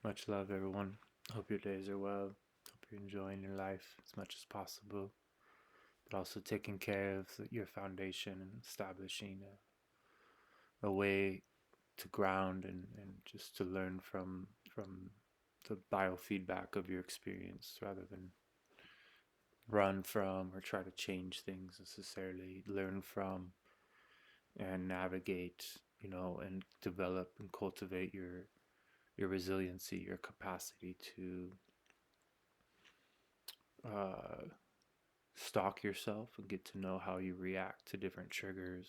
Much love, everyone. Hope your days are well. Hope you're enjoying your life as much as possible, but also taking care of your foundation and establishing a way to ground and just to learn from the biofeedback of your experience rather than run from or try to change things necessarily. Learn from and navigate, and develop and cultivate your resiliency, your capacity to uh, stalk yourself and get to know how you react to different triggers,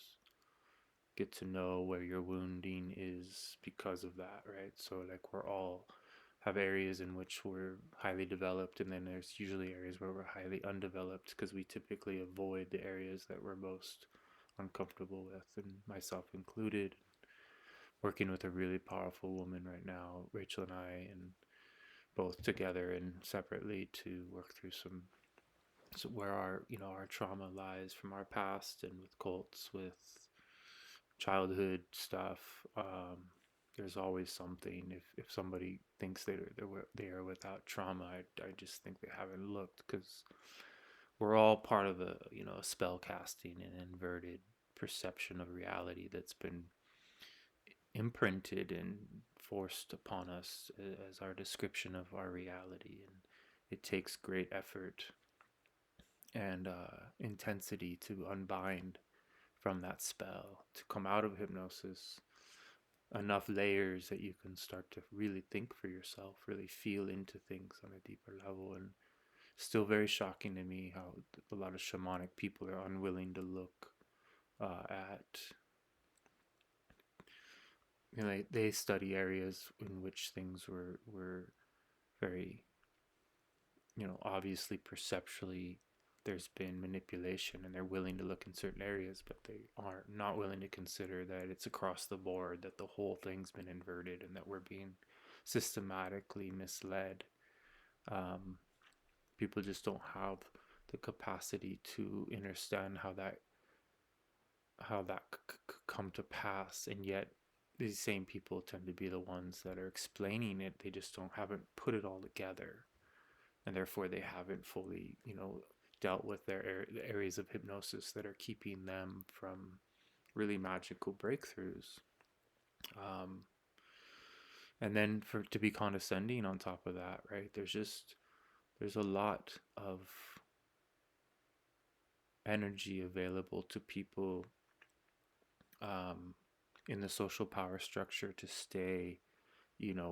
get to know where your wounding is because of that, right? So, like, we're all have areas in which we're highly developed, and then there's usually areas where we're highly undeveloped because we typically avoid the areas that we're most uncomfortable with, and myself included. Working with a really powerful woman right now, Rachel and I, and both together and separately to work through some so where our trauma lies from our past and with cults, with childhood stuff. There's always something. If somebody thinks they are without trauma, I just think they haven't looked, because we're all part of a spell casting and inverted perception of reality that's been imprinted and forced upon us as our description of our reality, and it takes great effort and intensity to unbind from that spell, to come out of hypnosis, enough layers that you can start to really think for yourself, really feel into things on a deeper level. And still very shocking to me how a lot of shamanic people are unwilling to look at, they study areas in which things were very, obviously perceptually there's been manipulation, and they're willing to look in certain areas, but they are not willing to consider that it's across the board, that the whole thing's been inverted and that we're being systematically misled. um, People just don't have the capacity to understand how that come to pass, and yet these same people tend to be the ones that are explaining it. They just don't haven't put it all together, and therefore they haven't fully, dealt with the areas of hypnosis that are keeping them from really magical breakthroughs. Um, and then for to be condescending on top of that, right? There's a lot of energy available to people um, in the social power structure to stay,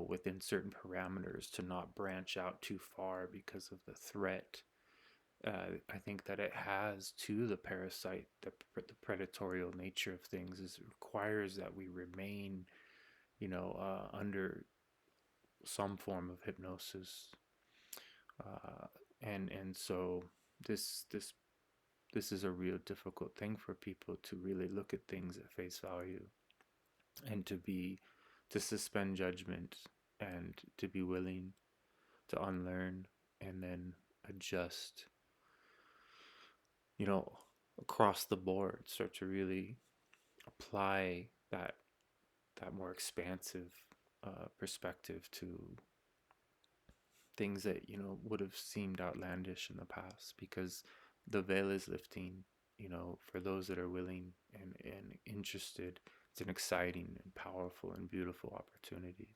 within certain parameters, to not branch out too far because of the threat. I think that it has to the parasite, the predatorial nature of things, is it requires that we remain, under some form of hypnosis, uh, and so this this this is a real difficult thing for people to really look at things at face value, and to suspend judgment, and to be willing to unlearn and then adjust, you know, across the board, start to really apply that more expansive perspective to things that would have seemed outlandish in the past, because the veil is lifting. For those that are willing and interested, it's an exciting and powerful and beautiful opportunity.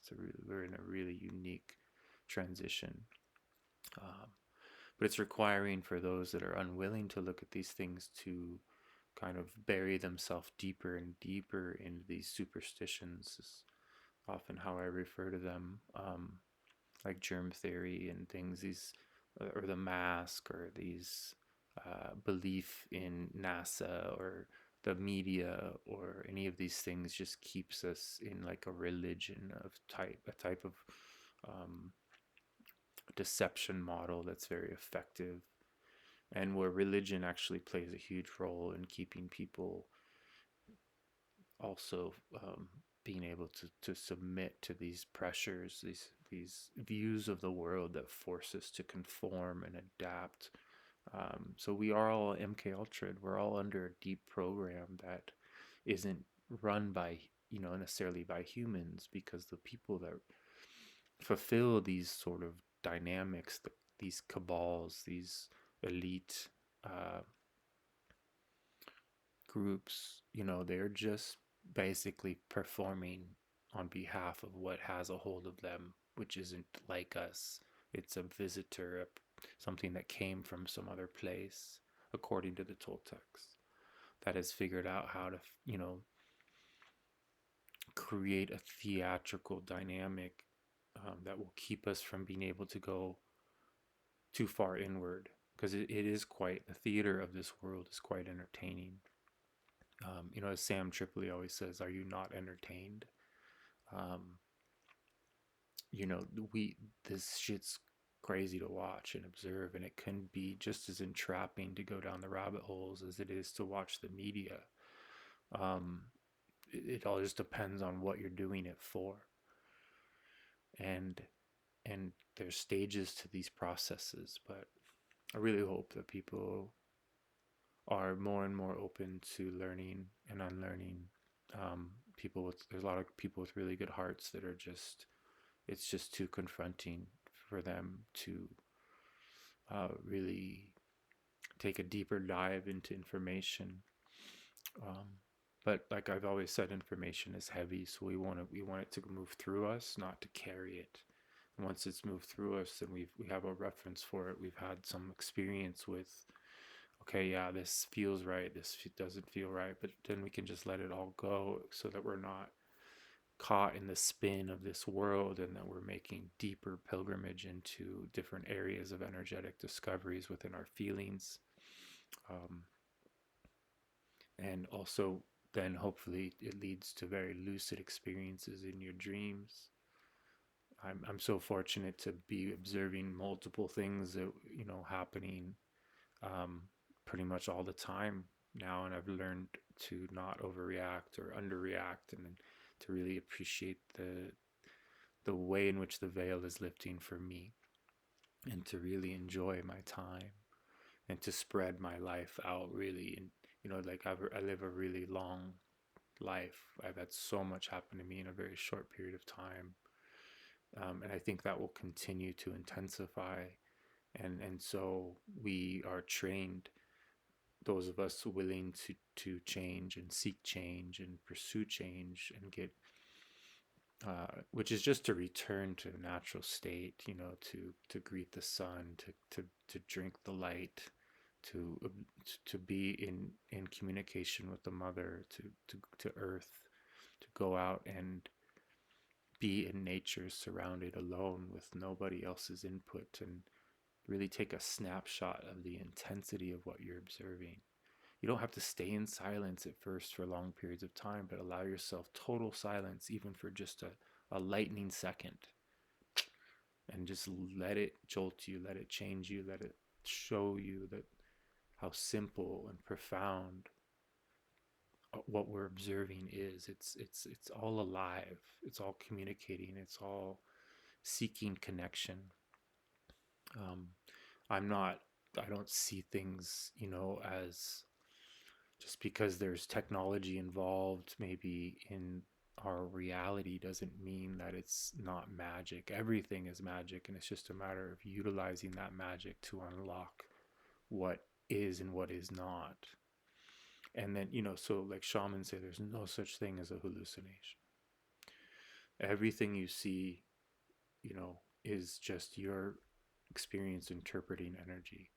We're in a really unique transition. Um, but it's requiring for those that are unwilling to look at these things to kind of bury themselves deeper and deeper into these superstitions, is often how I refer to them, like germ theory and things, these, or the mask, or these belief in NASA or the media or any of these things, just keeps us in like a religion of a type of um, deception model that's very effective, and where religion actually plays a huge role in keeping people also being able to submit to these pressures, these views of the world that force us to conform and adapt. So we are all MK Ultra. We're all under a deep program that isn't run by necessarily by humans, because the people that fulfill these sort of dynamics, these cabals, these elite uh, groups, they're just basically performing on behalf of what has a hold of them, which isn't like us. It's a visitor, something that came from some other place, according to the Toltecs, that has figured out how to, create a theatrical dynamic that will keep us from being able to go too far inward. Because it is quite, the theater of this world is quite entertaining. As Sam Tripoli always says, are you not entertained? Um, you know, we this shit's crazy to watch and observe, and it can be just as entrapping to go down the rabbit holes as it is to watch the media. Um, it all just depends on what you're doing it for, and there's stages to these processes. But I really hope that people are more and more open to learning and unlearning. There's a lot of people with really good hearts that are just, it's just too confronting for them to really take a deeper dive into information. But like I've always said, information is heavy, so we want it to move through us, not to carry it. And once it's moved through us, then we have a reference for it. We've had some experience with, okay, yeah, this feels right, this doesn't feel right, but then we can just let it all go, so that we're not caught in the spin of this world, and that we're making deeper pilgrimage into different areas of energetic discoveries within our feelings. Um, and also, then hopefully it leads to very lucid experiences in your dreams. I'm so fortunate to be observing multiple things that, happening um, pretty much all the time now, and I've learned to not overreact or underreact, and to really appreciate the way in which the veil is lifting for me, and to really enjoy my time, and to spread my life out really. And like I live a really long life. I've had so much happen to me in a very short period of time, and I think that will continue to intensify. And so we are trained, those of us willing to change and seek change and pursue change and get, which is just to return to the natural state, to greet the sun, to drink the light, to to be in communication with the mother, to earth, to go out and be in nature, surrounded alone with nobody else's input, and really take a snapshot of the intensity of what you're observing. You don't have to stay in silence at first for long periods of time, but allow yourself total silence, even for just a lightning second, and just let it jolt you, let it change you, let it show you that how simple and profound what we're observing is. It's all alive. It's all communicating. It's all seeking connection. Um, I'm not. I don't see things, as just because there's technology involved, maybe in our reality, doesn't mean that it's not magic. Everything is magic, and it's just a matter of utilizing that magic to unlock what is and what is not. And then, so like shamans say, there's no such thing as a hallucination. Everything you see, is just your experience interpreting energy.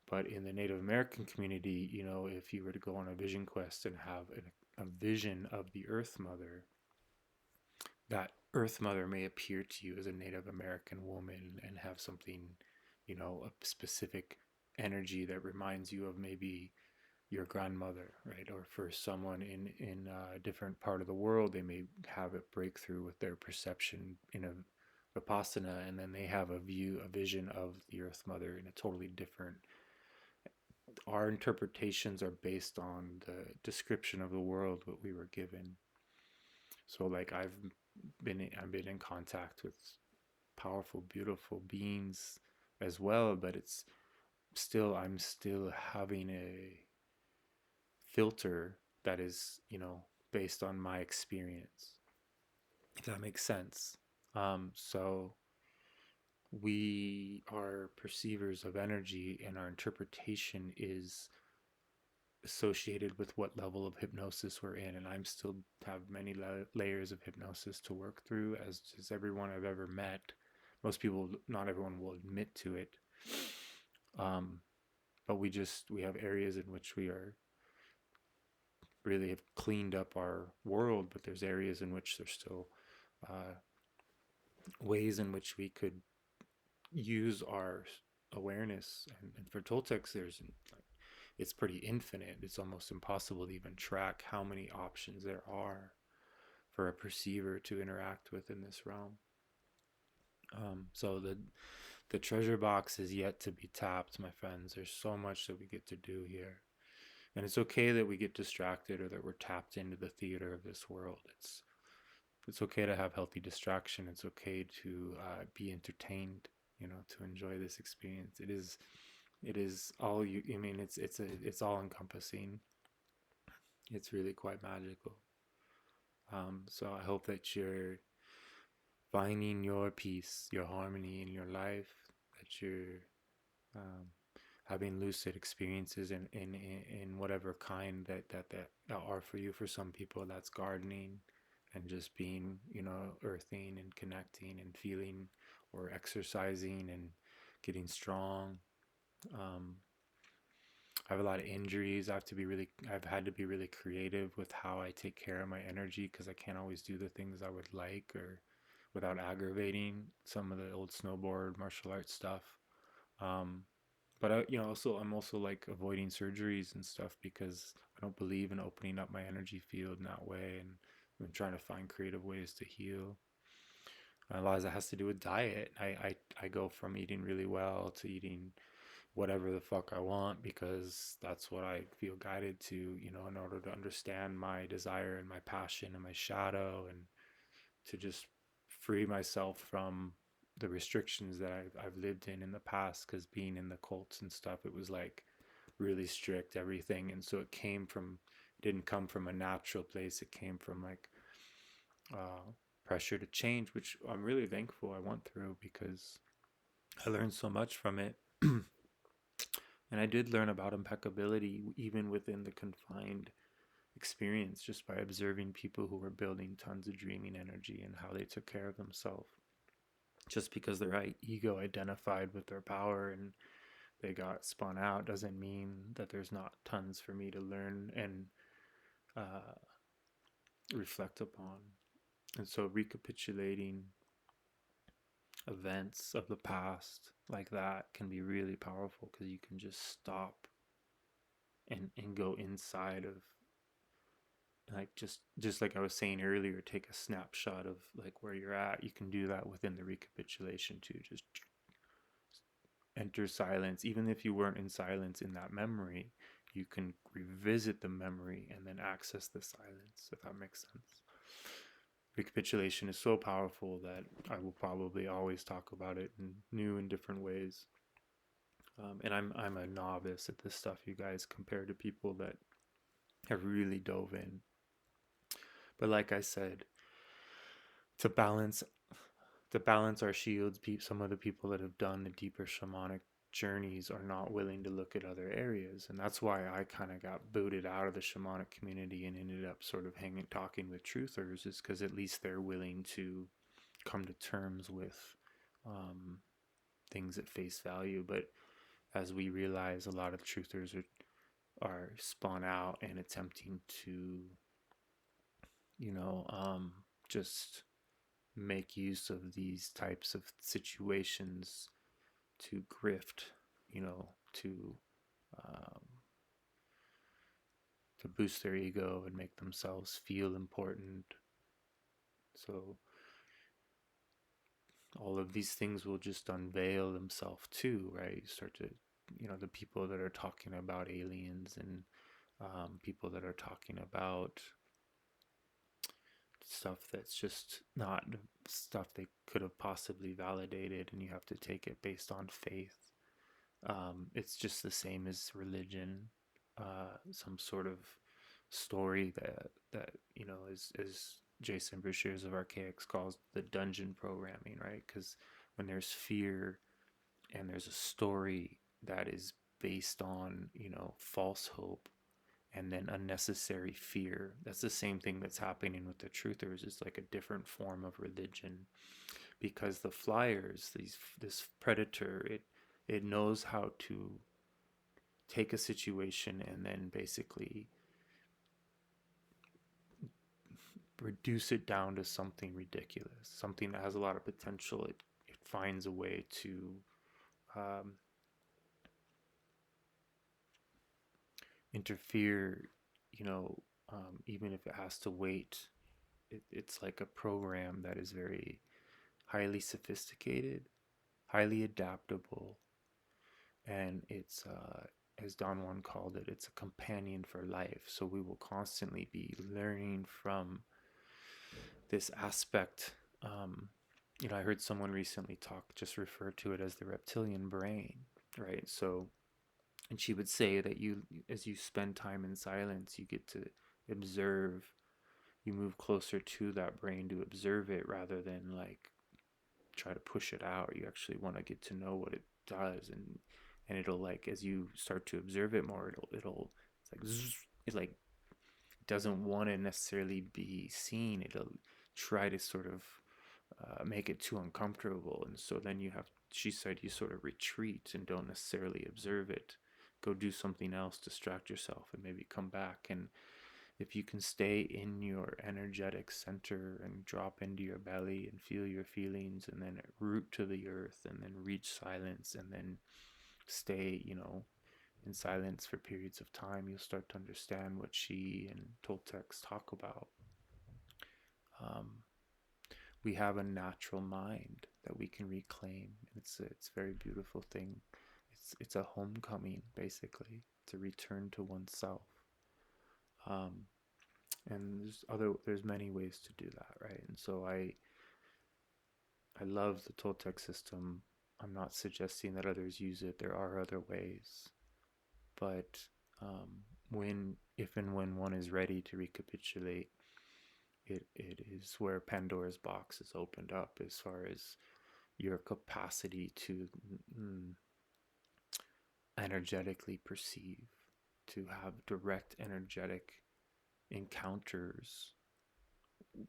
But in the Native American community, if you were to go on a vision quest and have a vision of the Earth Mother, that Earth Mother may appear to you as a Native American woman and have something, a specific energy that reminds you of maybe your grandmother, right? Or for someone in a different part of the world, they may have a breakthrough with their perception in a vipassana, and then they have a vision of the Earth Mother in a totally different. Our interpretations are based on the description of the world what we were given. So like I've been in contact with powerful, beautiful beings as well, but I'm still having a filter that is, based on my experience, if that makes sense. So we are perceivers of energy, and our interpretation is associated with what level of hypnosis we're in. And I'm still have many layers of hypnosis to work through, as everyone I've ever met. Most people, not everyone will admit to it. Um, but we have areas in which we are really have cleaned up our world, but there's areas in which there's still uh, ways in which we could use our awareness. And for Toltecs, it's pretty infinite. It's almost impossible to even track how many options there are for a perceiver to interact with in this realm. So the treasure box is yet to be tapped, my friends. There's so much that we get to do here. And it's okay that we get distracted or that we're tapped into the theater of this world. It's okay to have healthy distraction. It's okay to be entertained, to enjoy this experience. It is all you. I mean, it's all encompassing. It's really quite magical. So I hope that you're finding your peace, your harmony in your life. That you're um, having lucid experiences in whatever kind that are for you. For some people, that's gardening and just being, earthing and connecting and feeling, or exercising and getting strong. Um, I have a lot of injuries. I've had to be really creative with how I take care of my energy, because I can't always do the things I would like, or without aggravating some of the old snowboard martial arts stuff. Um, but I'm also like avoiding surgeries and stuff, because I don't believe in opening up my energy field in that way, and I'm trying to find creative ways to heal. A lot of that has to do with diet. I go from eating really well to eating whatever the fuck I want, because that's what I feel guided to, in order to understand my desire and my passion and my shadow, and to just free myself from the restrictions that I've lived in the past. Because being in the cults and stuff, it was like really strict everything, and so it didn't come from a natural place. It came from like pressure to change, which I'm really thankful I went through, because I learned so much from it. And I did learn about impeccability even within the confined experience, just by observing people who were building tons of dreaming energy and how they took care of themselves. Just because their ego identified with their power and they got spun out doesn't mean that there's not tons for me to learn and uh, reflect upon. And so recapitulating events of the past like that can be really powerful, because you can just stop and go inside of, like, just like I was saying earlier, take a snapshot of like where you're at. You can do that within the recapitulation too. Just enter silence. Even if you weren't in silence in that memory, you can revisit the memory and then access the silence, if that makes sense. Recapitulation is so powerful that I will probably always talk about it in new and different ways. And I'm a novice at this stuff, you guys, compared to people that have really dove in. But like I said, to balance our shields, some of the people that have done the deeper shamanic journeys are not willing to look at other areas, and that's why I kind of got booted out of the shamanic community and ended up sort of talking with truthers, is because at least they're willing to come to terms with um, things at face value. But as we realize, a lot of truthers are spun out and attempting to, just make use of these types of situations to grift, to um, to boost their ego and make themselves feel important. So all of these things will just unveil themselves too, right? You start to, the people that are talking about aliens, and people that are talking about stuff that's just not stuff they could have possibly validated, and you have to take it based on faith. It's just the same as religion, some sort of story that is Jason Bashir's of Archaics calls the dungeon programming, right? Because when there's fear and there's a story that is based on, false hope and then unnecessary fear, that's the same thing that's happening with the truthers. It's like a different form of religion, because the flyers, this predator, it knows how to take a situation and then basically reduce it down to something ridiculous, something that has a lot of potential. It finds a way to um, interfere, even if it has to wait. It's like a program that is very highly sophisticated, highly adaptable, and it's as Don Juan called it, it's a companion for life. So we will constantly be learning from this aspect. I heard someone recently just refer to it as the reptilian brain, right? So, and she would say that as you spend time in silence, you get to observe, you move closer to that brain to observe it rather than like try to push it out. You actually want to get to know what it does, and it'll, like, as you start to observe it more, it'll it's like zzz, it like doesn't want to necessarily be seen. It'll try to sort of make it too uncomfortable, and so then she said, you sort of retreat and don't necessarily observe it. Go do something else, distract yourself, and maybe come back. And if you can stay in your energetic center and drop into your belly and feel your feelings, and then root to the earth, and then reach silence, and then stay, in silence for periods of time, you'll start to understand what she and Toltecs talk about. We have a natural mind that we can reclaim. It's a very beautiful thing. It's a homecoming, basically. It's a return to oneself. And there's many ways to do that, right? And so I love the Toltec system. I'm not suggesting that others use it. There are other ways, but if and when one is ready to recapitulate, it is where Pandora's box is opened up as far as your capacity to energetically perceive, to have direct energetic encounters.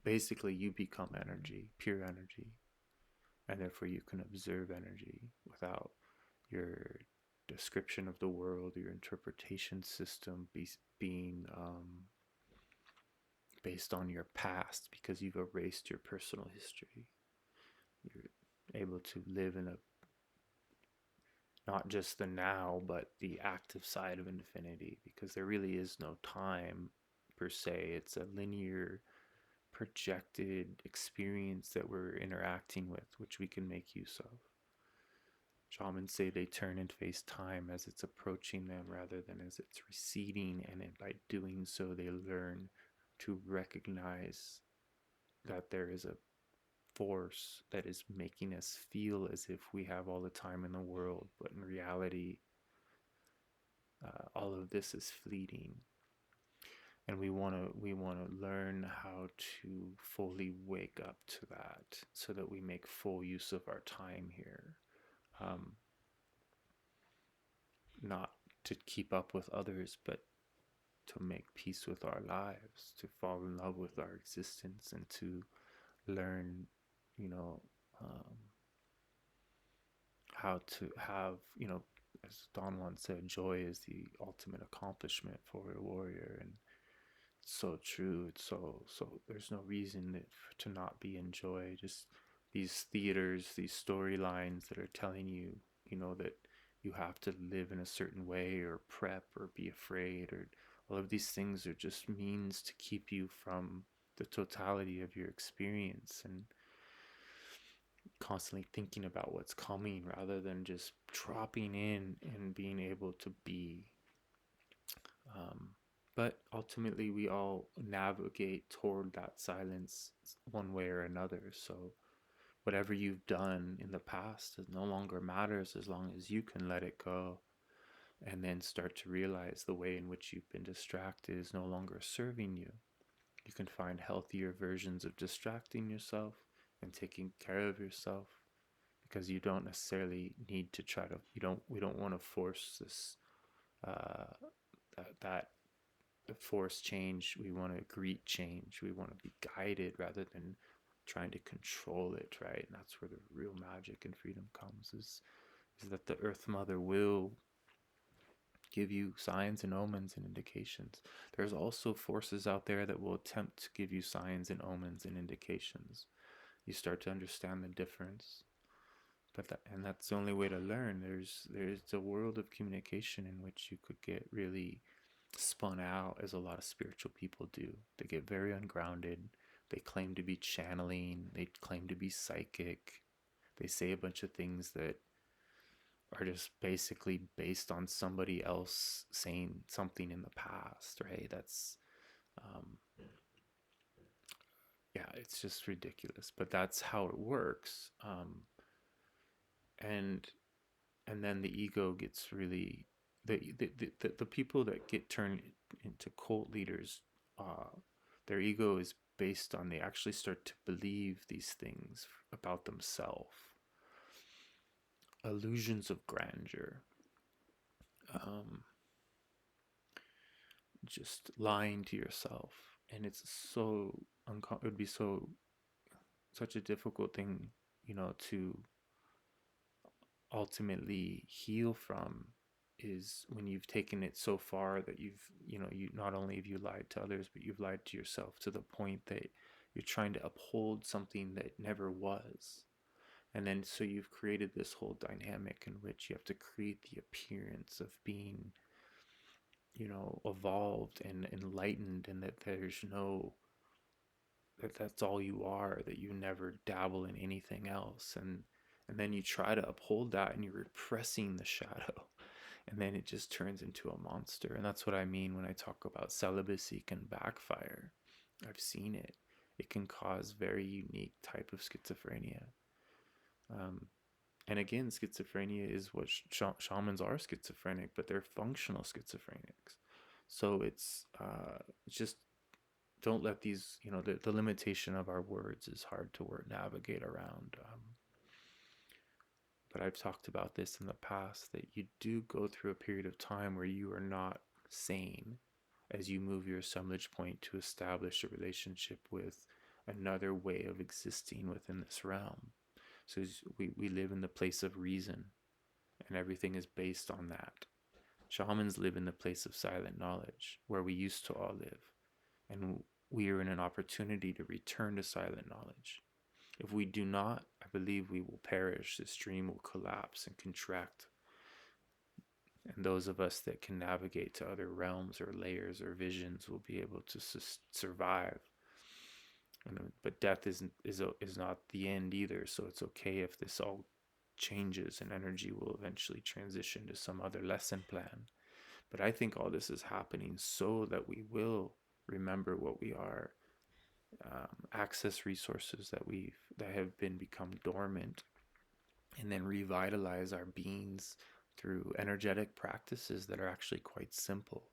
Basically, you become energy, pure energy, and therefore you can observe energy without your description of the world, your interpretation system being based on your past, because you've erased your personal history. You're able to live in not just the now, but the active side of infinity, because there really is no time per se. It's a linear projected experience that we're interacting with, which we can make use of. Shamans say they turn and face time as it's approaching them rather than as it's receding, and by doing so, they learn to recognize that there is a force that is making us feel as if we have all the time in the world, but in reality, all of this is fleeting. And we want to learn how to fully wake up to that, so that we make full use of our time here. Not to keep up with others, but to make peace with our lives, to fall in love with our existence, and to learn, how to have, as Don once said, joy is the ultimate accomplishment for a warrior. And it's so true. It's so there's no reason to not be in joy. Just these theaters, these storylines that are telling you, that you have to live in a certain way, or prep, or be afraid, or all of these things are just means to keep you from the totality of your experience, and constantly thinking about what's coming rather than just dropping in and being able to be. But ultimately, we all navigate toward that silence one way or another. So whatever you've done in the past, it no longer matters as long as you can let it go, and then start to realize the way in which you've been distracted is no longer serving you. You can find healthier versions of distracting yourself and taking care of yourself, because you don't necessarily need to try to, we don't want to force this, uh, that force change. We want to greet change. We want to be guided rather than trying to control it, right? And that's where the real magic and freedom comes, is that the Earth Mother will give you signs and omens and indications. There's also forces out there that will attempt to give you signs and omens and indications. You start to understand the difference. And that's the only way to learn. There's a world of communication in which you could get really spun out, as a lot of spiritual people do. They get very ungrounded. They claim to be channeling. They claim to be psychic. They say a bunch of things that are just basically based on somebody else saying something in the past, right? That's, um, yeah, it's just ridiculous. But that's how it works. And and then the ego gets really, the people that get turned into cult leaders, uh, their ego is based on, they actually start to believe these things about themselves, illusions of grandeur, um, just lying to yourself. And it's so it would be such a difficult thing, to ultimately heal from, is when you've taken it so far that you not only have you lied to others, but you've lied to yourself to the point that you're trying to uphold something that never was. And then so you've created this whole dynamic in which you have to create the appearance of being, evolved and enlightened, and that that's all you are, that you never dabble in anything else. And then you try to uphold that, and you're repressing the shadow, and then it just turns into a monster. And that's what I mean when I talk about celibacy can backfire. I've seen it. It can cause very unique type of schizophrenia. And again, schizophrenia is what shamans are, schizophrenic, but they're functional schizophrenics. So it's just, don't let these, the limitation of our words is hard to navigate around. But I've talked about this in the past, that you do go through a period of time where you are not sane as you move your assemblage point to establish a relationship with another way of existing within this realm. So we live in the place of reason, and everything is based on that. Shamans live in the place of silent knowledge, where we used to all live. And we are in an opportunity to return to silent knowledge. If we do not, I believe we will perish. This dream will collapse and contract. And those of us that can navigate to other realms or layers or visions will be able to survive. But death is not the end either. So it's okay if this all changes, and energy will eventually transition to some other lesson plan. But I think all this is happening so that we will remember what we are, access resources that have become dormant, and then revitalize our beings through energetic practices that are actually quite simple.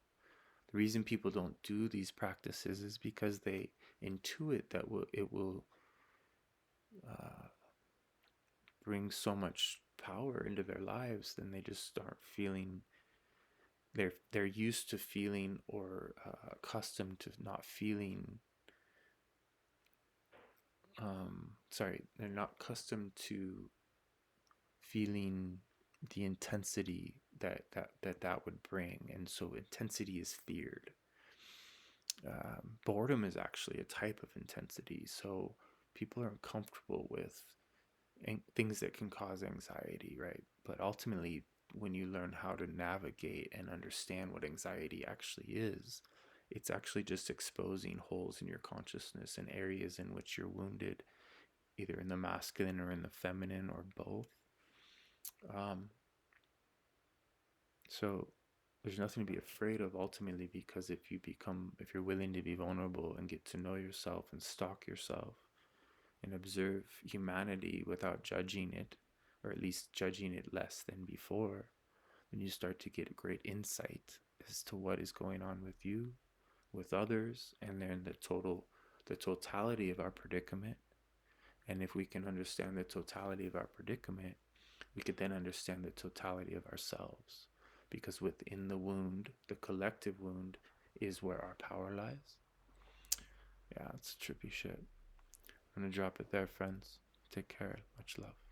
The reason people don't do these practices is because they intuit that it will bring so much power into their lives. Then they just start feeling, they're used to feeling, or accustomed to not feeling. They're not accustomed to feeling the intensity that would bring, and so intensity is feared. Boredom is actually a type of intensity, so people are uncomfortable with things that can cause anxiety, right? But ultimately, when you learn how to navigate and understand what anxiety actually is, it's actually just exposing holes in your consciousness and areas in which you're wounded, either in the masculine or in the feminine, or both. So there's nothing to be afraid of ultimately, because if you're willing to be vulnerable and get to know yourself and stalk yourself and observe humanity without judging it, or at least judging it less than before, then you start to get a great insight as to what is going on with you, with others, and then the totality of our predicament. And if we can understand the totality of our predicament, we could then understand the totality of ourselves. Because within the wound, the collective wound, is where our power lies. Yeah, it's trippy shit. I'm gonna drop it there, friends. Take care. Much love.